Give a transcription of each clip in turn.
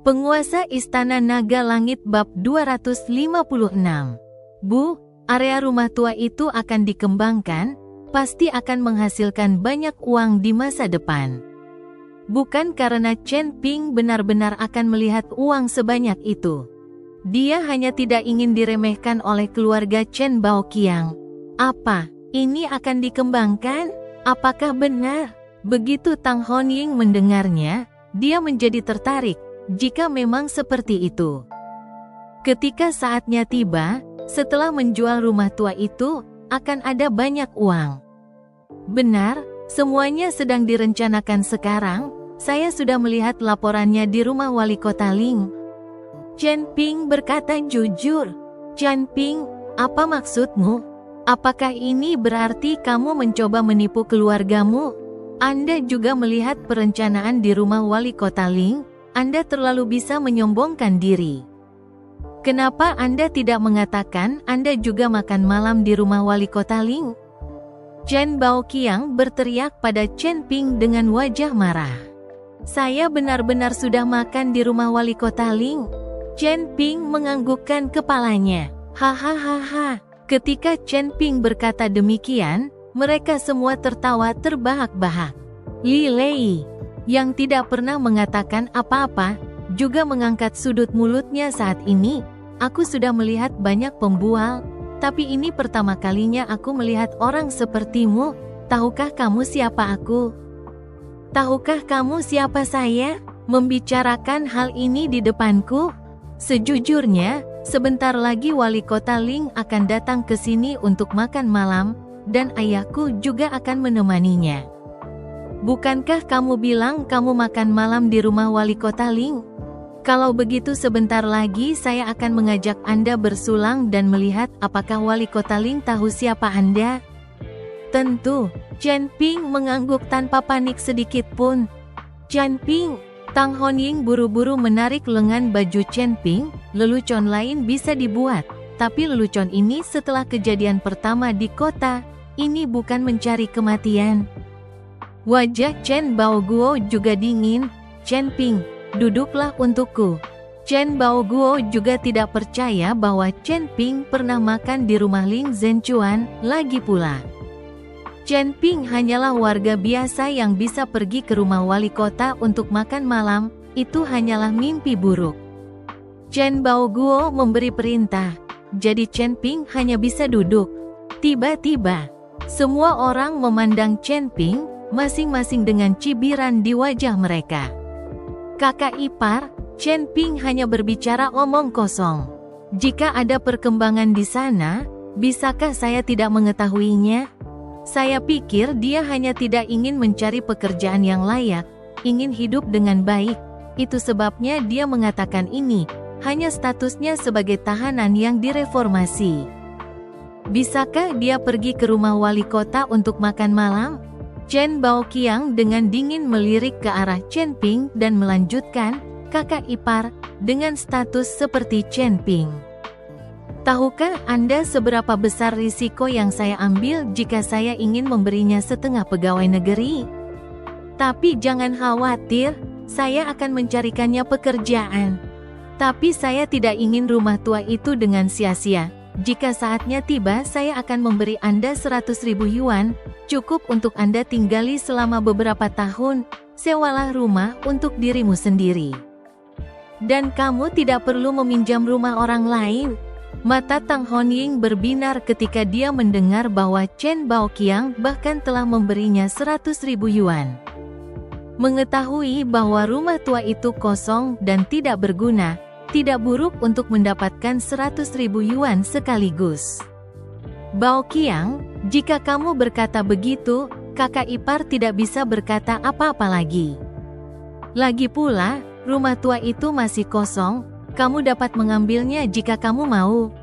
Penguasa Istana Naga Langit bab 256. Bu, area rumah tua itu akan dikembangkan, pasti akan menghasilkan banyak uang di masa depan. Bukan karena Chen Ping benar-benar akan melihat uang sebanyak itu. Dia hanya tidak ingin diremehkan oleh keluarga Chen Baoqiang. Apa, ini akan dikembangkan? Apakah benar? Begitu Tang Honying mendengarnya, dia menjadi tertarik. Jika memang seperti itu, ketika saatnya tiba, setelah menjual rumah tua itu, akan ada banyak uang. Benar, semuanya sedang direncanakan sekarang. Saya sudah melihat laporannya di rumah wali kota Ling. Chen Ping berkata jujur. Chen Ping, apa maksudmu? Apakah ini berarti kamu mencoba menipu keluargamu? Anda juga melihat perencanaan di rumah wali kota Ling? Anda terlalu bisa menyombongkan diri. Kenapa Anda tidak mengatakan Anda juga makan malam di rumah wali kota Ling? Chen Baoqiang berteriak pada Chen Ping dengan wajah marah. Saya benar-benar sudah makan di rumah wali kota Ling. Chen Ping menganggukkan kepalanya. Hahaha. Ketika Chen Ping berkata demikian, mereka semua tertawa terbahak-bahak. Li Lei, yang tidak pernah mengatakan apa-apa, juga mengangkat sudut mulutnya saat ini. Aku sudah melihat banyak pembual, tapi ini pertama kalinya aku melihat orang sepertimu. Tahukah kamu siapa aku? Tahukah kamu siapa saya? Membicarakan hal ini di depanku? Sejujurnya, sebentar lagi wali kota Ling akan datang ke sini untuk makan malam, dan ayahku juga akan menemaninya. Bukankah kamu bilang kamu makan malam di rumah wali kota Ling? Kalau begitu sebentar lagi saya akan mengajak Anda bersulang dan melihat apakah wali kota Ling tahu siapa Anda. Tentu, Chen Ping mengangguk tanpa panik sedikit pun. Chen Ping, Tang Honying buru-buru menarik lengan baju Chen Ping. Lelucon lain bisa dibuat, tapi lelucon ini setelah kejadian pertama di kota, ini bukan mencari kematian. Wajah Chen Baoguo juga dingin. Chen Ping, duduklah untukku. Chen Baoguo juga tidak percaya bahwa Chen Ping pernah makan di rumah Ling Zhenchuan. Lagi pula, Chen Ping hanyalah warga biasa yang bisa pergi ke rumah wali kota untuk makan malam. Itu hanyalah mimpi buruk. Chen Baoguo memberi perintah, jadi Chen Ping hanya bisa duduk. Tiba-tiba, semua orang memandang Chen Ping, masing-masing dengan cibiran di wajah mereka. Kakak ipar, Chen Ping hanya berbicara omong kosong. Jika ada perkembangan di sana, bisakah saya tidak mengetahuinya? Saya pikir dia hanya tidak ingin mencari pekerjaan yang layak, ingin hidup dengan baik. Itu sebabnya dia mengatakan ini, hanya statusnya sebagai tahanan yang direformasi. Bisakah dia pergi ke rumah wali kota untuk makan malam? Chen Baoqiang dengan dingin melirik ke arah Chen Ping dan melanjutkan, kakak ipar, dengan status seperti Chen Ping. Tahukah Anda seberapa besar risiko yang saya ambil jika saya ingin memberinya setengah pegawai negeri? Tapi jangan khawatir, saya akan mencarikannya pekerjaan. Tapi saya tidak ingin rumah tua itu dengan sia-sia. Jika saatnya tiba saya akan memberi Anda 100.000 yuan, cukup untuk Anda tinggali selama beberapa tahun, sewalah rumah untuk dirimu sendiri. Dan kamu tidak perlu meminjam rumah orang lain. Mata Tang Honying berbinar ketika dia mendengar bahwa Chen Baoqiang bahkan telah memberinya 100.000 yuan. Mengetahui bahwa rumah tua itu kosong dan tidak berguna, tidak buruk untuk mendapatkan 100.000 yuan sekaligus. Baoqiang, jika kamu berkata begitu, kakak ipar tidak bisa berkata apa-apa lagi. Lagi pula, rumah tua itu masih kosong, kamu dapat mengambilnya jika kamu mau.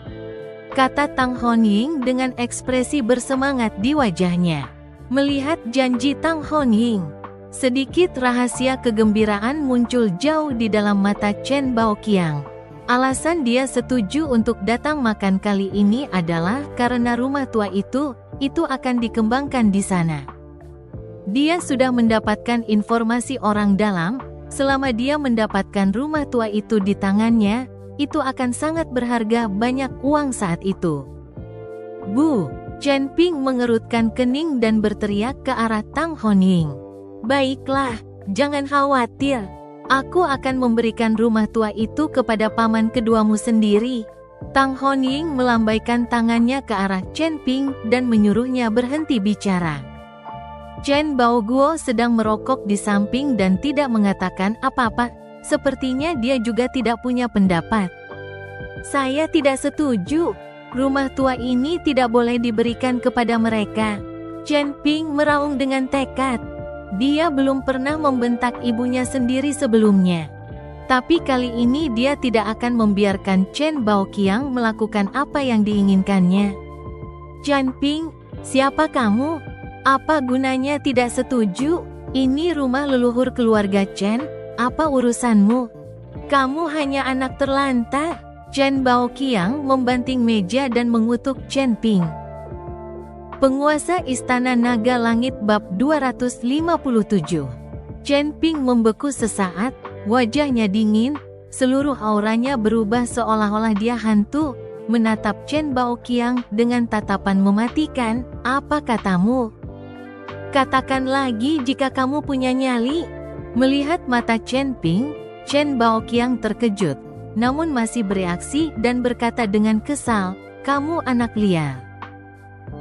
Kata Tang Honying dengan ekspresi bersemangat di wajahnya. Melihat janji Tang Honying, sedikit rahasia kegembiraan muncul jauh di dalam mata Chen Baoqiang. Alasan dia setuju untuk datang makan kali ini adalah karena rumah tua itu akan dikembangkan di sana. Dia sudah mendapatkan informasi orang dalam, Selama dia mendapatkan rumah tua itu di tangannya, itu akan sangat berharga banyak uang saat itu. Bu, Chen Ping mengerutkan kening dan berteriak ke arah Tang Honying. Baiklah, jangan khawatir. Aku akan memberikan rumah tua itu kepada paman keduamu sendiri. Tang Honying melambaikan tangannya ke arah Chen Ping dan menyuruhnya berhenti bicara. Chen Baoguo sedang merokok di samping dan tidak mengatakan apa-apa. Sepertinya dia juga tidak punya pendapat. Saya tidak setuju. Rumah tua ini tidak boleh diberikan kepada mereka. Chen Ping meraung dengan tekad. Dia belum pernah membentak ibunya sendiri sebelumnya. Tapi kali ini dia tidak akan membiarkan Chen Baoqiang melakukan apa yang diinginkannya. Chen Ping, siapa kamu? Apa gunanya tidak setuju? Ini rumah leluhur keluarga Chen, apa urusanmu? Kamu hanya anak terlantar. Chen Baoqiang membanting meja dan mengutuk Chen Ping. Penguasa Istana Naga Langit Bab 257. Chen Ping membeku sesaat, wajahnya dingin, seluruh auranya berubah seolah-olah dia hantu, menatap Chen Baoqiang dengan tatapan mematikan. Apa katamu? Katakan lagi jika kamu punya nyali. Melihat mata Chen Ping, Chen Baoqiang terkejut, namun masih bereaksi dan berkata dengan kesal, kamu anak liar.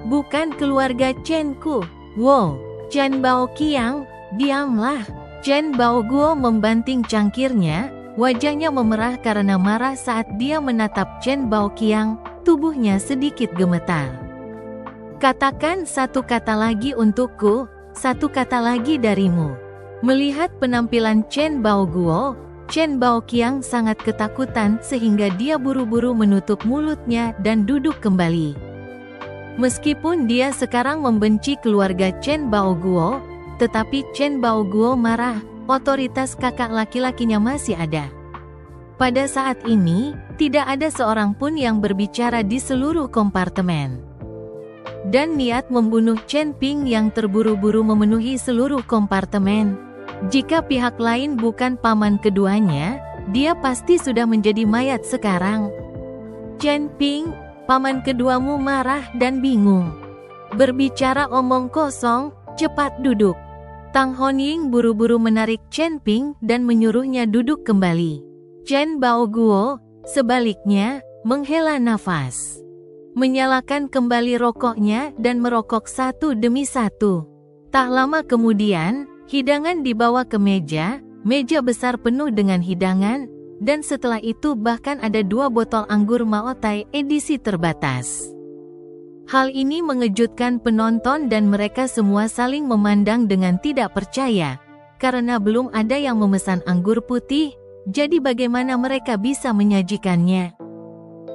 Bukan keluarga Chen-ku. Wow, Chen Baoqiang, diamlah. Chen Baoguo membanting cangkirnya, wajahnya memerah karena marah saat dia menatap Chen Baoqiang, tubuhnya sedikit gemetar. Katakan satu kata lagi untukku, satu kata lagi darimu. Melihat penampilan Chen Baoguo, Chen Baoqiang sangat ketakutan sehingga dia buru-buru menutup mulutnya dan duduk kembali. Meskipun dia sekarang membenci keluarga Chen Baoguo, tetapi Chen Baoguo marah, otoritas kakak laki-lakinya masih ada. Pada saat ini, tidak ada seorang pun yang berbicara di seluruh kompartemen. Dan niat membunuh Chen Ping yang terburu-buru memenuhi seluruh kompartemen. Jika pihak lain bukan paman keduanya, dia pasti sudah menjadi mayat sekarang. Chen Ping, paman keduamu marah dan bingung. Berbicara omong kosong, cepat duduk. Tang Honying buru-buru menarik Chen Ping dan menyuruhnya duduk kembali. Chen Baoguo, sebaliknya, menghela nafas. Menyalakan kembali rokoknya dan merokok satu demi satu. Tak lama kemudian, hidangan dibawa ke meja, meja besar penuh dengan hidangan, dan setelah itu bahkan ada 2 botol anggur Maotai edisi terbatas. Hal ini mengejutkan penonton dan mereka semua saling memandang dengan tidak percaya, karena belum ada yang memesan anggur putih, jadi bagaimana mereka bisa menyajikannya?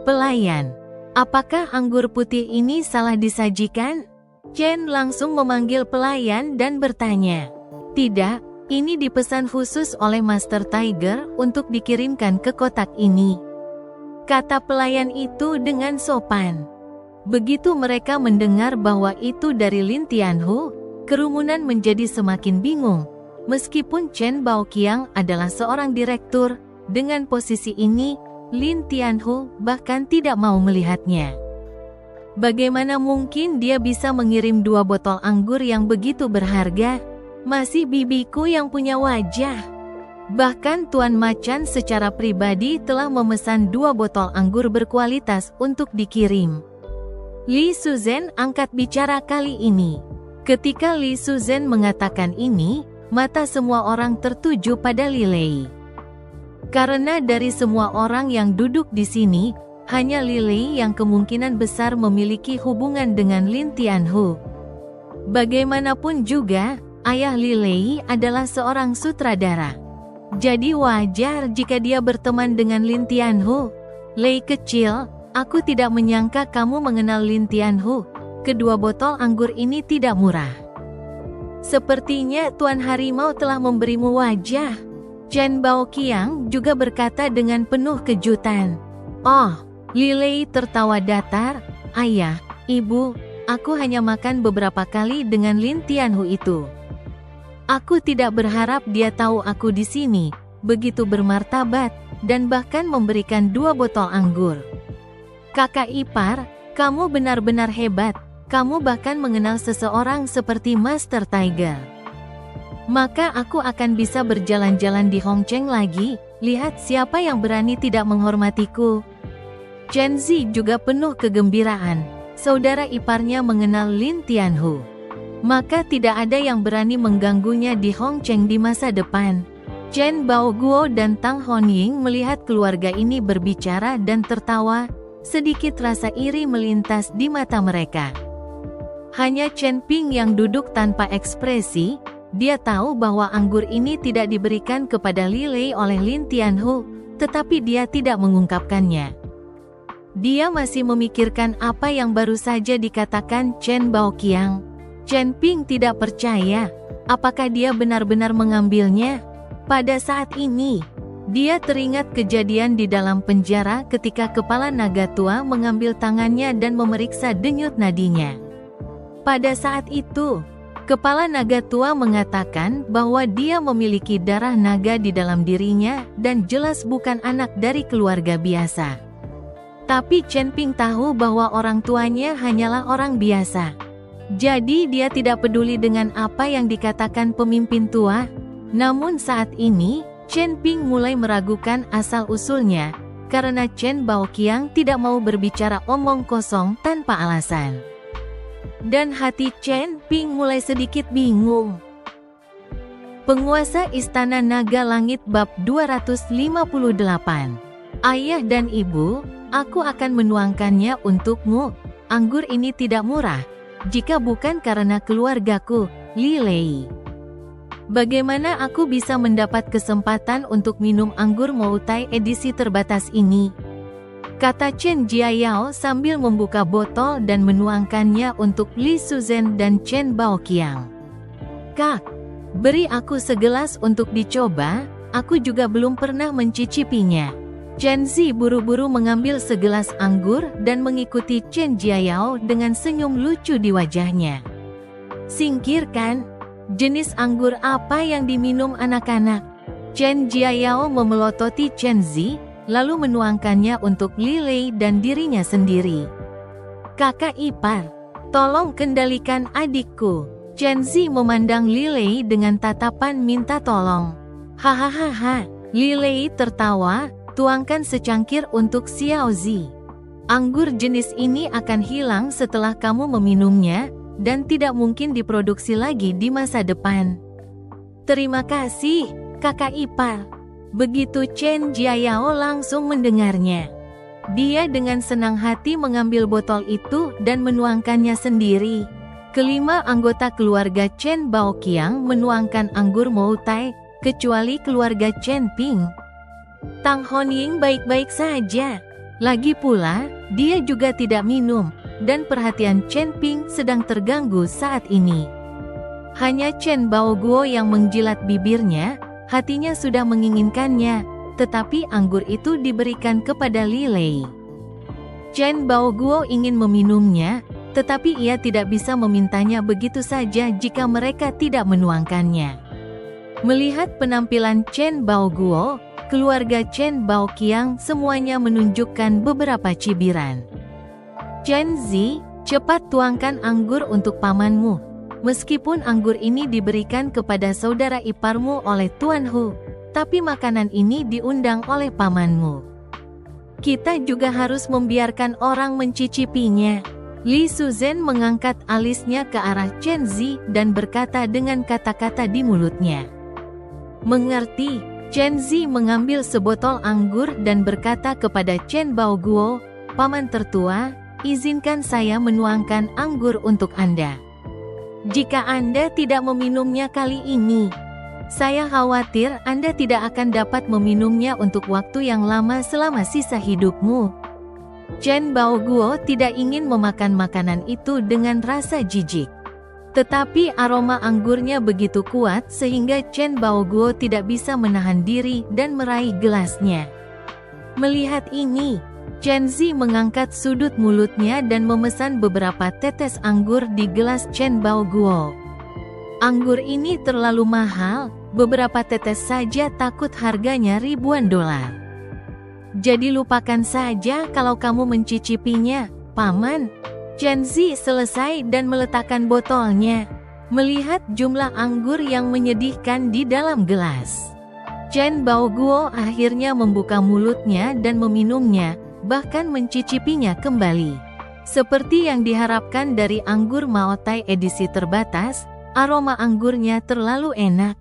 Pelayan, apakah anggur putih ini salah disajikan? Chen langsung memanggil pelayan dan bertanya. Tidak, ini dipesan khusus oleh Master Tiger untuk dikirimkan ke kotak ini, kata pelayan itu dengan sopan. Begitu mereka mendengar bahwa itu dari Lin Tianhu, kerumunan menjadi semakin bingung. Meskipun Chen Baoqiang adalah seorang direktur, dengan posisi ini, Lin Tianhu bahkan tidak mau melihatnya. Bagaimana mungkin dia bisa mengirim 2 botol anggur yang begitu berharga? Masih bibiku yang punya wajah. Bahkan Tuan Macan secara pribadi telah memesan 2 botol anggur berkualitas untuk dikirim. Li Suzhen angkat bicara kali ini. Ketika Li Suzhen mengatakan ini, mata semua orang tertuju pada Li Lei. Karena dari semua orang yang duduk di sini, hanya Li Lei yang kemungkinan besar memiliki hubungan dengan Lin Tianhu. Bagaimanapun juga, ayah Li Lei adalah seorang sutradara. Jadi wajar jika dia berteman dengan Lin Tianhu. Lei kecil, aku tidak menyangka kamu mengenal Lin Tianhu. Kedua botol anggur ini tidak murah. Sepertinya Tuan Harimau telah memberimu wajah. Chen Baoqiang juga berkata dengan penuh kejutan. Oh, Li Lei tertawa datar. Ayah, ibu, aku hanya makan beberapa kali dengan Lin Tianhu itu. Aku tidak berharap dia tahu aku di sini, begitu bermartabat, dan bahkan memberikan 2 botol anggur. Kakak ipar, kamu benar-benar hebat, kamu bahkan mengenal seseorang seperti Master Tiger. Maka aku akan bisa berjalan-jalan di Hongcheng lagi, lihat siapa yang berani tidak menghormatiku. Chen Zi juga penuh kegembiraan, saudara iparnya mengenal Lin Tianhu. Maka tidak ada yang berani mengganggunya di Hongcheng di masa depan. Chen Baoguo dan Tang Honying melihat keluarga ini berbicara dan tertawa, sedikit rasa iri melintas di mata mereka. Hanya Chen Ping yang duduk tanpa ekspresi, dia tahu bahwa anggur ini tidak diberikan kepada Li Lei oleh Lin Tianhu, tetapi dia tidak mengungkapkannya. Dia masih memikirkan apa yang baru saja dikatakan Chen Baoqiang. Chen Ping tidak percaya, apakah dia benar-benar mengambilnya? Pada saat ini, dia teringat kejadian di dalam penjara ketika kepala naga tua mengambil tangannya dan memeriksa denyut nadinya. Pada saat itu, kepala naga tua mengatakan bahwa dia memiliki darah naga di dalam dirinya dan jelas bukan anak dari keluarga biasa. Tapi Chen Ping tahu bahwa orang tuanya hanyalah orang biasa. Jadi dia tidak peduli dengan apa yang dikatakan pemimpin tua. Namun saat ini, Chen Ping mulai meragukan asal-usulnya, karena Chen Baoqiang tidak mau berbicara omong kosong tanpa alasan. Dan hati Chen Ping mulai sedikit bingung. Penguasa Istana Naga Langit Bab 258. Ayah dan ibu, aku akan menuangkannya untukmu. Anggur ini tidak murah, jika bukan karena keluargaku, Li Lei. Bagaimana aku bisa mendapat kesempatan untuk minum anggur Moutai edisi terbatas ini? Kata Chen Jiayao sambil membuka botol dan menuangkannya untuk Li Suzhen dan Chen Baoqiang. Kak, beri aku segelas untuk dicoba, aku juga belum pernah mencicipinya. Chen Zi buru-buru mengambil segelas anggur dan mengikuti Chen Jiayao dengan senyum lucu di wajahnya. Singkirkan, jenis anggur apa yang diminum anak-anak? Chen Jiayao memelototi Chen Zi, lalu menuangkannya untuk Li Lei dan dirinya sendiri. Kakak ipar, tolong kendalikan adikku. Chen Zi memandang Li Lei dengan tatapan minta tolong. Hahaha, Li Lei tertawa. Tuangkan secangkir untuk Xiao Zi. Anggur jenis ini akan hilang setelah kamu meminumnya, dan tidak mungkin diproduksi lagi di masa depan. Terima kasih, kakak ipar. Begitu Chen Jiayao langsung mendengarnya. Dia dengan senang hati mengambil botol itu dan menuangkannya sendiri. Kelima anggota keluarga Chen Baoqiang menuangkan anggur Moutai, kecuali keluarga Chen Ping. Tang Honying baik-baik saja. Lagi pula, dia juga tidak minum, dan perhatian Chen Ping sedang terganggu saat ini. Hanya Chen Baoguo yang menjilat bibirnya, hatinya sudah menginginkannya, tetapi anggur itu diberikan kepada Li Lei. Chen Baoguo ingin meminumnya, tetapi ia tidak bisa memintanya begitu saja jika mereka tidak menuangkannya. Melihat penampilan Chen Baoguo, keluarga Chen Baoqiang semuanya menunjukkan beberapa cibiran. Chen Zi, cepat tuangkan anggur untuk pamanmu. Meskipun anggur ini diberikan kepada saudara iparmu oleh Tuan Hu, tapi makanan ini diundang oleh pamanmu. Kita juga harus membiarkan orang mencicipinya. Li Suzhen mengangkat alisnya ke arah Chen Zi dan berkata dengan kata-kata di mulutnya. Mengerti? Chen Zi mengambil sebotol anggur dan berkata kepada Chen Baoguo, Paman tertua, izinkan saya menuangkan anggur untuk Anda. Jika Anda tidak meminumnya kali ini, saya khawatir Anda tidak akan dapat meminumnya untuk waktu yang lama selama sisa hidupmu. Chen Baoguo tidak ingin memakan makanan itu dengan rasa jijik. Tetapi aroma anggurnya begitu kuat sehingga Chen Baoguo tidak bisa menahan diri dan meraih gelasnya. Melihat ini, Chen Zi mengangkat sudut mulutnya dan memesan beberapa tetes anggur di gelas Chen Baoguo. Anggur ini terlalu mahal, beberapa tetes saja takut harganya ribuan dolar. Jadi lupakan saja kalau kamu mencicipinya, Paman. Chen Zi selesai dan meletakkan botolnya. Melihat jumlah anggur yang menyedihkan di dalam gelas, Chen Baoguo akhirnya membuka mulutnya dan meminumnya, bahkan mencicipinya kembali. Seperti yang diharapkan dari anggur Maotai edisi terbatas, aroma anggurnya terlalu enak.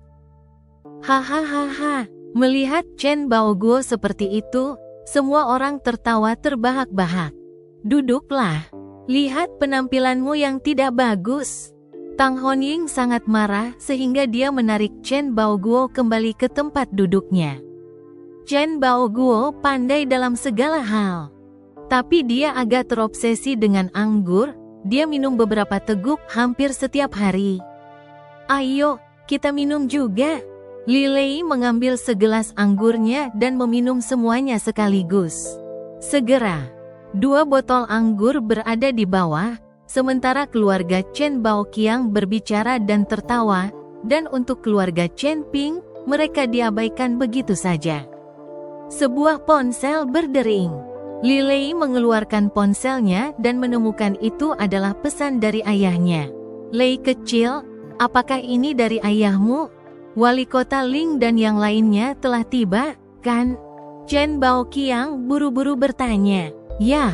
Hahaha, melihat Chen Baoguo seperti itu, semua orang tertawa terbahak-bahak. Duduklah, lihat penampilanmu yang tidak bagus. Tang Honying sangat marah sehingga dia menarik Chen Baoguo kembali ke tempat duduknya. Chen Baoguo pandai dalam segala hal, tapi dia agak terobsesi dengan anggur. Dia minum beberapa teguk hampir setiap hari. Ayo, kita minum juga. Li Lei mengambil segelas anggurnya dan meminum semuanya sekaligus. Segera, 2 botol anggur berada di bawah, sementara keluarga Chen Baoqiang berbicara dan tertawa, dan untuk keluarga Chen Ping, mereka diabaikan begitu saja. Sebuah ponsel berdering. Li Lei mengeluarkan ponselnya dan menemukan itu adalah pesan dari ayahnya. Lei kecil, apakah ini dari ayahmu? Wali kota Ling dan yang lainnya telah tiba, kan? Chen Baoqiang buru-buru bertanya. Yah,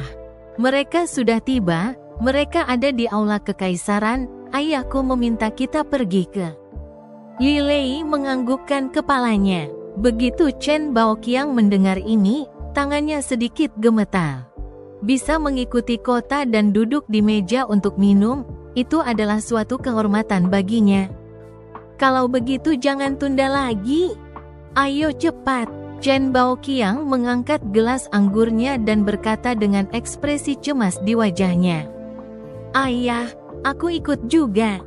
mereka sudah tiba, mereka ada di aula kekaisaran, ayahku meminta kita pergi ke. Li Lei menganggukkan kepalanya. Begitu Chen Baoqiang mendengar ini, tangannya sedikit gemetar. Bisa mengikuti kota dan duduk di meja untuk minum, itu adalah suatu kehormatan baginya. Kalau begitu jangan tunda lagi. Ayo cepat. Chen Baoqiang mengangkat gelas anggurnya dan berkata dengan ekspresi cemas di wajahnya. Ayah, aku ikut juga.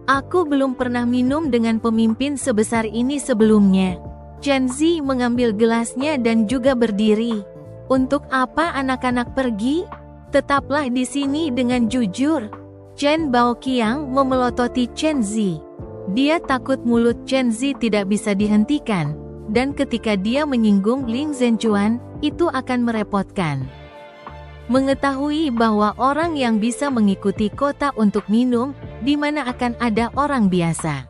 Aku belum pernah minum dengan pemimpin sebesar ini sebelumnya. Chen Zi mengambil gelasnya dan juga berdiri. Untuk apa anak-anak pergi? Tetaplah di sini dengan jujur. Chen Baoqiang memelototi Chen Zi. Dia takut mulut Chen Zi tidak bisa dihentikan, dan ketika dia menyinggung Ling Zhenchuan, itu akan merepotkan. Mengetahui bahwa orang yang bisa mengikuti kota untuk minum, di mana akan ada orang biasa.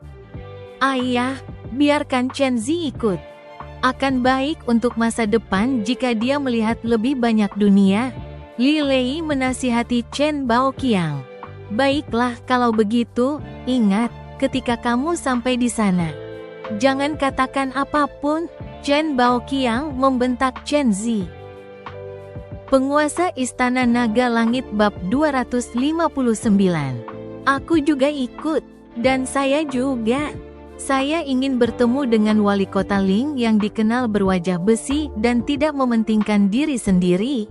Ayah, biarkan Chen Zi ikut. Akan baik untuk masa depan jika dia melihat lebih banyak dunia. Li Lei menasihati Chen Baoqiang. Baiklah kalau begitu, ingat, ketika kamu sampai di sana, jangan katakan apapun. Chen Baoqiang membentak Chen Zi. Penguasa Istana Naga Langit bab 259. Aku juga ikut, dan saya juga. Saya ingin bertemu dengan wali kota Ling yang dikenal berwajah besi dan tidak mementingkan diri sendiri.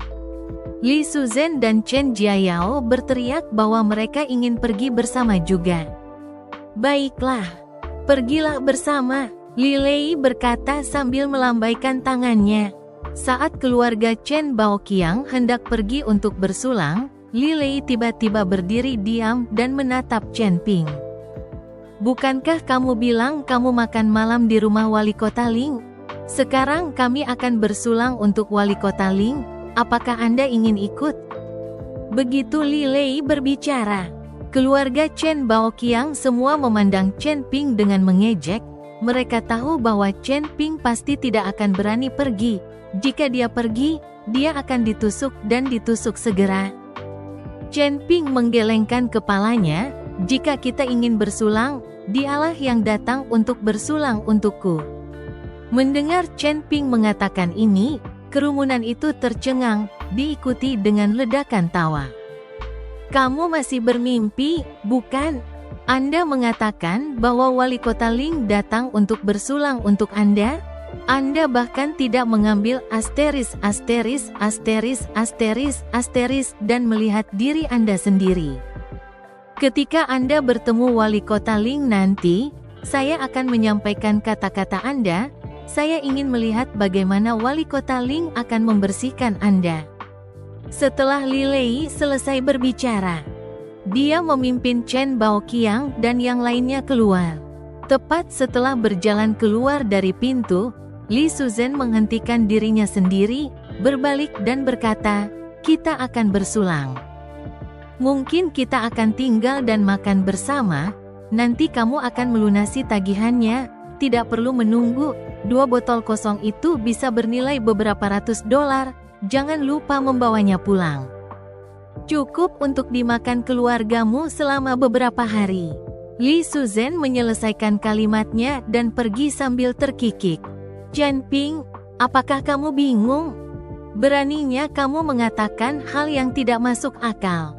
Li Suzhen dan Chen Jiayao berteriak bahwa mereka ingin pergi bersama juga. Baiklah, pergilah bersama, Li Lei berkata sambil melambaikan tangannya. Saat keluarga Chen Baoqiang hendak pergi untuk bersulang, Li Lei tiba-tiba berdiri diam dan menatap Chen Ping. Bukankah kamu bilang kamu makan malam di rumah wali kota Ling? Sekarang kami akan bersulang untuk wali kota Ling, apakah Anda ingin ikut? Begitu Li Lei berbicara, keluarga Chen Baoqiang semua memandang Chen Ping dengan mengejek. Mereka tahu bahwa Chen Ping pasti tidak akan berani pergi. Jika dia pergi, dia akan ditusuk dan ditusuk segera. Chen Ping menggelengkan kepalanya. Jika kita ingin bersulang, dialah yang datang untuk bersulang untukku. Mendengar Chen Ping mengatakan ini, kerumunan itu tercengang, diikuti dengan ledakan tawa. Kamu masih bermimpi, bukan? Anda mengatakan bahwa wali kota Ling datang untuk bersulang untuk Anda? Anda bahkan tidak mengambil asteris dan melihat diri Anda sendiri. Ketika Anda bertemu wali kota Ling nanti, saya akan menyampaikan kata-kata Anda. Saya ingin melihat bagaimana wali kota Ling akan membersihkan Anda. Setelah Li Lei selesai berbicara, Dia memimpin Chen Baoqiang dan yang lainnya keluar. Tepat setelah berjalan keluar dari pintu, Li Suzhen menghentikan dirinya sendiri, berbalik dan berkata, "Kita akan bersulang. Mungkin kita akan tinggal dan makan bersama, nanti kamu akan melunasi tagihannya, tidak perlu menunggu, 2 botol kosong itu bisa bernilai beberapa ratus dolar, jangan lupa membawanya pulang. Cukup untuk dimakan keluargamu selama beberapa hari." Li Suzhen menyelesaikan kalimatnya dan pergi sambil terkikik. "Chen Ping, apakah kamu bingung? Beraninya kamu mengatakan hal yang tidak masuk akal.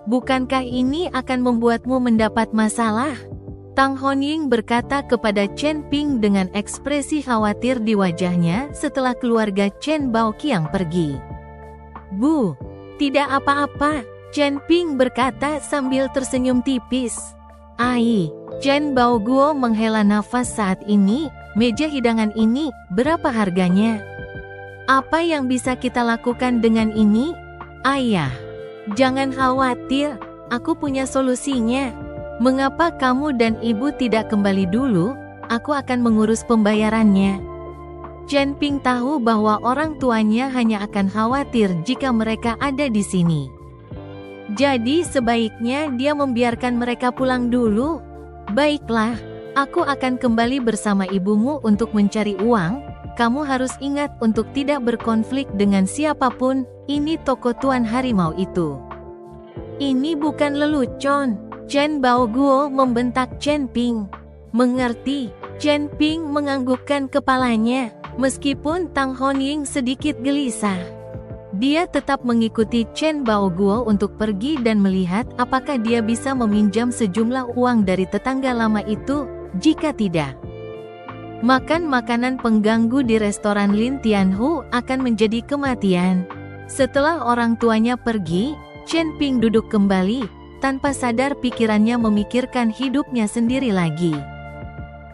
Bukankah ini akan membuatmu mendapat masalah?" Tang Honying berkata kepada Chen Ping dengan ekspresi khawatir di wajahnya setelah keluarga Chen Baoqiang pergi. "Bu, tidak apa-apa," Chen Ping berkata sambil tersenyum tipis. "Ai." Chen Baoguo menghela nafas saat ini. "Meja hidangan ini, berapa harganya? Apa yang bisa kita lakukan dengan ini?" "Ayah, jangan khawatir, aku punya solusinya. Mengapa kamu dan ibu tidak kembali dulu? Aku akan mengurus pembayarannya." Chen Ping tahu bahwa orang tuanya hanya akan khawatir jika mereka ada di sini. Jadi sebaiknya dia membiarkan mereka pulang dulu. "Baiklah, aku akan kembali bersama ibumu untuk mencari uang. Kamu harus ingat untuk tidak berkonflik dengan siapapun, ini toko Tuan Harimau itu." "Ini bukan lelucon," Chen Baoguo membentak Chen Ping. "Mengerti?" Chen Ping menganggukkan kepalanya, meskipun Tang Honying sedikit gelisah. Dia tetap mengikuti Chen Baoguo untuk pergi dan melihat apakah dia bisa meminjam sejumlah uang dari tetangga lama itu. Jika tidak, makan makanan pengganggu di restoran Lin Tianhu akan menjadi kematian. Setelah orang tuanya pergi, Chen Ping duduk kembali, tanpa sadar pikirannya memikirkan hidupnya sendiri lagi.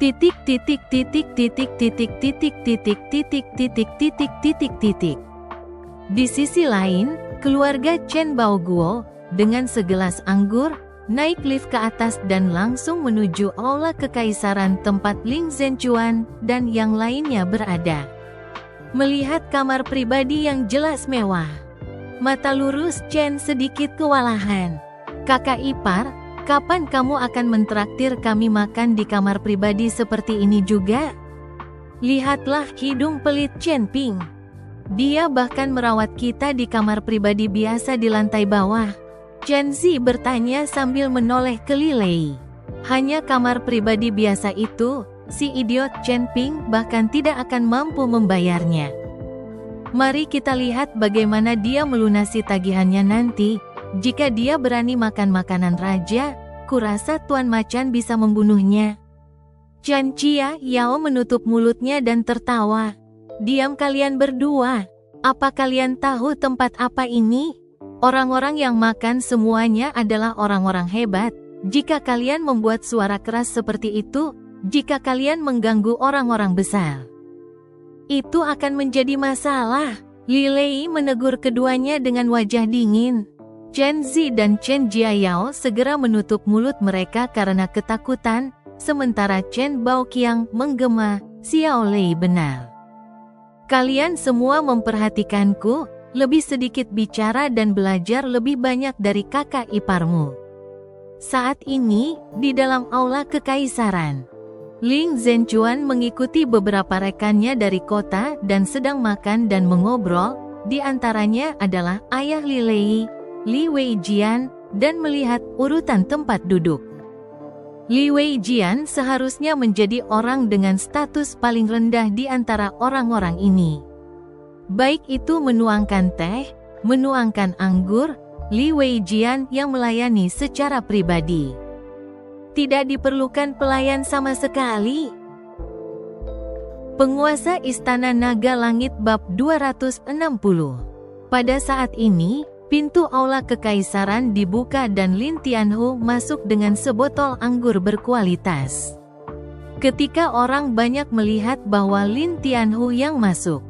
Titik titik titik titik titik titik titik titik titik titik titik titik. Di sisi lain, keluarga Chen Baoguo, dengan segelas anggur, naik lift ke atas dan langsung menuju aula kekaisaran tempat Ling Zhenchuan dan yang lainnya berada. Melihat kamar pribadi yang jelas mewah, mata lurus Chen sedikit kewalahan. "Kakak ipar, kapan kamu akan mentraktir kami makan di kamar pribadi seperti ini juga?" Lihatlah hidung pelit Chen Ping. Dia bahkan merawat kita di kamar pribadi biasa di lantai bawah. Chen Zi bertanya sambil menoleh ke Li Lei. Hanya kamar pribadi biasa itu, si idiot Chen Ping bahkan tidak akan mampu membayarnya. Mari kita lihat bagaimana dia melunasi tagihannya nanti. Jika dia berani makan makanan raja, kurasa Tuan Macan bisa membunuhnya. Chan Chia Yao menutup mulutnya dan tertawa. "Diam kalian berdua. Apa kalian tahu tempat apa ini? Orang-orang yang makan semuanya adalah orang-orang hebat. Jika kalian membuat suara keras seperti itu, jika kalian mengganggu orang-orang besar, itu akan menjadi masalah." Li Lei menegur keduanya dengan wajah dingin. Chen Zi dan Chen Jiayao segera menutup mulut mereka karena ketakutan, sementara Chen Baoqiang menggema, "Xiao Lei benar. Kalian semua memperhatikanku, lebih sedikit bicara dan belajar lebih banyak dari kakak iparmu." Saat ini, di dalam aula kekaisaran, Ling Zhenchuan mengikuti beberapa rekannya dari kota dan sedang makan dan mengobrol, di antaranya adalah ayah Li Lei, Li Weijian, dan melihat urutan tempat duduk. Li Weijian seharusnya menjadi orang dengan status paling rendah di antara orang-orang ini. Baik itu menuangkan teh, menuangkan anggur, Li Weijian yang melayani secara pribadi. Tidak diperlukan pelayan sama sekali. Penguasa Istana Naga Langit Bab 260. Pada saat ini, pintu aula kekaisaran dibuka dan Lin Tianhu masuk dengan sebotol anggur berkualitas. Ketika orang banyak melihat bahwa Lin Tianhu yang masuk,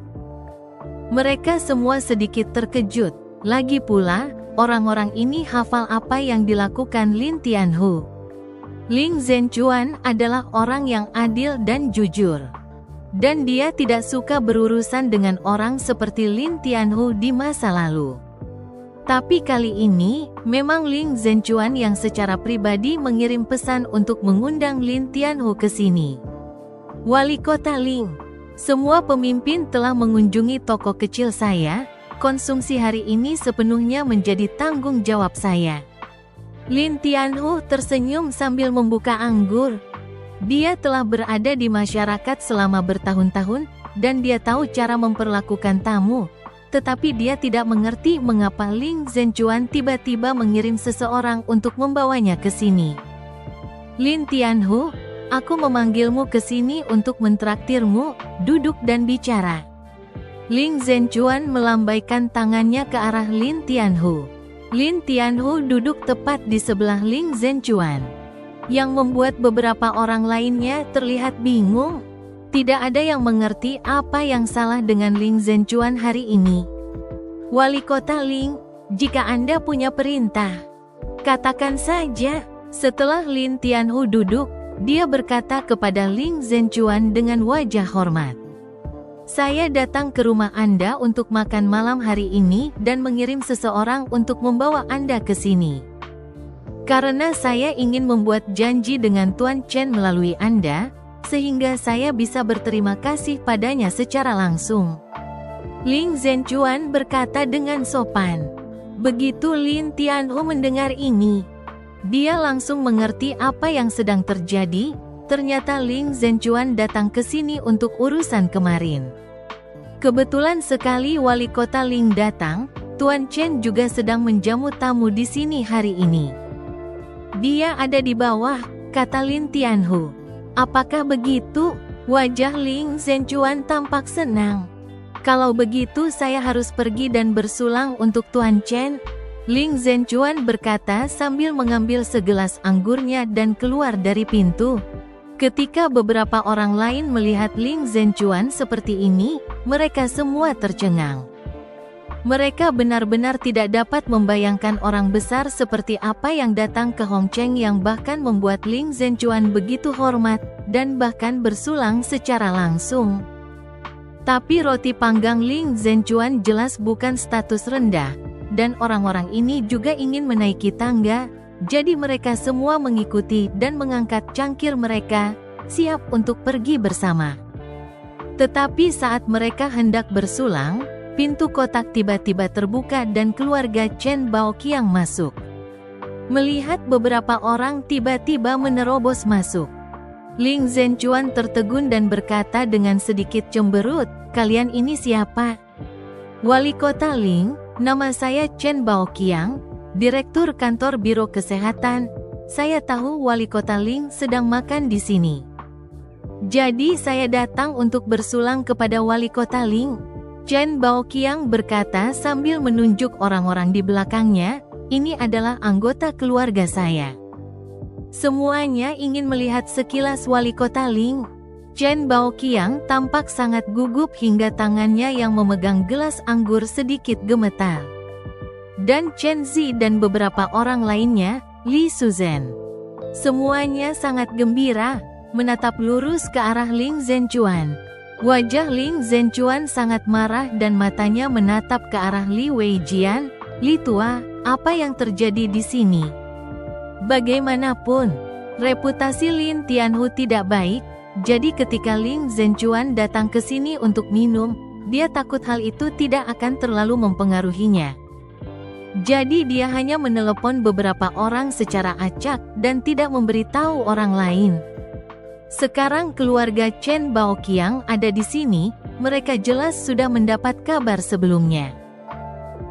mereka semua sedikit terkejut. Lagi pula, orang-orang ini hafal apa yang dilakukan Lin Tianhu. Ling Zhenchuan adalah orang yang adil dan jujur. Dan dia tidak suka berurusan dengan orang seperti Lin Tianhu di masa lalu. Tapi kali ini, memang Ling Zhenchuan yang secara pribadi mengirim pesan untuk mengundang Lin Tianhu ke sini. Wali Kota Ling, semua pemimpin telah mengunjungi toko kecil saya, konsumsi hari ini sepenuhnya menjadi tanggung jawab saya. Lin Tianhu tersenyum sambil membuka anggur. Dia telah berada di masyarakat selama bertahun-tahun, dan dia tahu cara memperlakukan tamu. Tetapi dia tidak mengerti mengapa Ling Zhenchuan tiba-tiba mengirim seseorang untuk membawanya ke sini. Lin Tianhu, aku memanggilmu ke sini untuk mentraktirmu, duduk dan bicara. Ling Zhenchuan melambaikan tangannya ke arah Lin Tianhu. Lin Tianhu duduk tepat di sebelah Ling Zhenchuan. Yang membuat beberapa orang lainnya terlihat bingung. Tidak ada yang mengerti apa yang salah dengan Ling Zhenchuan hari ini. Wali Kota Ling, jika Anda punya perintah, katakan saja. Setelah Lin Tianhu duduk, dia berkata kepada Ling Zhenchuan dengan wajah hormat. Saya datang ke rumah Anda untuk makan malam hari ini dan mengirim seseorang untuk membawa Anda ke sini. Karena saya ingin membuat janji dengan Tuan Chen melalui Anda, sehingga saya bisa berterima kasih padanya secara langsung. Ling Zhenchuan berkata dengan sopan. Begitu Lin Tianhu mendengar ini, dia langsung mengerti apa yang sedang terjadi. Ternyata Ling Zhenchuan datang ke sini untuk urusan kemarin. Kebetulan sekali wali kota Ling datang, Tuan Chen juga sedang menjamu tamu di sini hari ini. Dia ada di bawah, kata Lin Tianhu. Apakah begitu? Wajah Ling Zhenchuan tampak senang. Kalau begitu saya harus pergi dan bersulang untuk Tuan Chen. Ling Zhenchuan berkata sambil mengambil segelas anggurnya dan keluar dari pintu. Ketika beberapa orang lain melihat Ling Zhenchuan seperti ini, mereka semua tercengang. Mereka benar-benar tidak dapat membayangkan orang besar seperti apa yang datang ke Hongcheng yang bahkan membuat Ling Zhenchuan begitu hormat, dan bahkan bersulang secara langsung. Tapi roti panggang Ling Zhenchuan jelas bukan status rendah, dan orang-orang ini juga ingin menaiki tangga, jadi mereka semua mengikuti dan mengangkat cangkir mereka, siap untuk pergi bersama. Tetapi saat mereka hendak bersulang, pintu kotak tiba-tiba terbuka dan keluarga Chen Baoqiang masuk. Melihat beberapa orang tiba-tiba menerobos masuk, Ling Zhenchuan tertegun dan berkata dengan sedikit cemberut, "Kalian ini siapa?" "Wali Kota Ling, nama saya Chen Baoqiang, Direktur Kantor Biro Kesehatan. Saya tahu Wali Kota Ling sedang makan di sini. Jadi saya datang untuk bersulang kepada Wali Kota Ling." Chen Baoqiang berkata sambil menunjuk orang-orang di belakangnya, "Ini adalah anggota keluarga saya." Semuanya ingin melihat sekilas Wali Kota Ling. Chen Baoqiang tampak sangat gugup hingga tangannya yang memegang gelas anggur sedikit gemetar. Dan Chen Zi dan beberapa orang lainnya, Li Suzhen, semuanya sangat gembira, menatap lurus ke arah Ling Zhenchuan. Wajah Ling Zhenchuan sangat marah dan matanya menatap ke arah Li Weijian. "Li Tua, apa yang terjadi di sini?" Bagaimanapun, reputasi Lin Tianhu tidak baik, jadi ketika Ling Zhenchuan datang ke sini untuk minum, dia takut hal itu tidak akan terlalu mempengaruhinya. Jadi dia hanya menelepon beberapa orang secara acak dan tidak memberitahu orang lain. Sekarang keluarga Chen Baoqiang ada di sini, mereka jelas sudah mendapat kabar sebelumnya.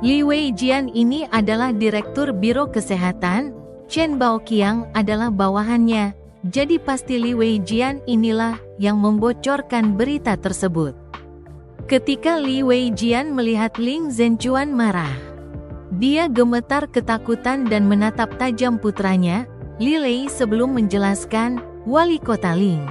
Li Weijian ini adalah Direktur Biro Kesehatan, Chen Baoqiang adalah bawahannya, jadi pasti Li Weijian inilah yang membocorkan berita tersebut. Ketika Li Weijian melihat Ling Zhenchuan marah, dia gemetar ketakutan dan menatap tajam putranya, Li Lei sebelum menjelaskan, "Wali Kota Ling,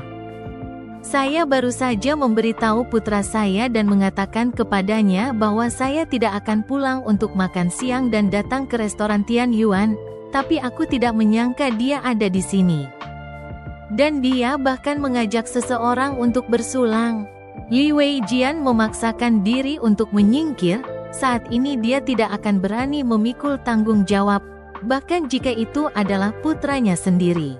Saya baru saja memberitahu putra saya dan mengatakan kepadanya bahwa saya tidak akan pulang untuk makan siang dan datang ke restoran Tian Yuan, tapi aku tidak menyangka dia ada di sini. Dan dia bahkan mengajak seseorang untuk bersulang. Li Weijian memaksakan diri untuk menyingkir, saat ini dia tidak akan berani memikul tanggung jawab, bahkan jika itu adalah putranya sendiri.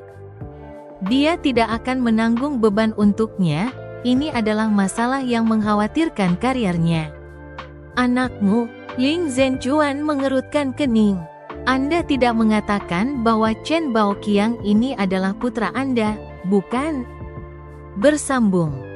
Dia tidak akan menanggung beban untuknya, ini adalah masalah yang mengkhawatirkan karirnya. Anakmu, Ling Zhenchuan mengerutkan kening. Anda tidak mengatakan bahwa Chen Baoqiang ini adalah putra Anda, bukan? Bersambung.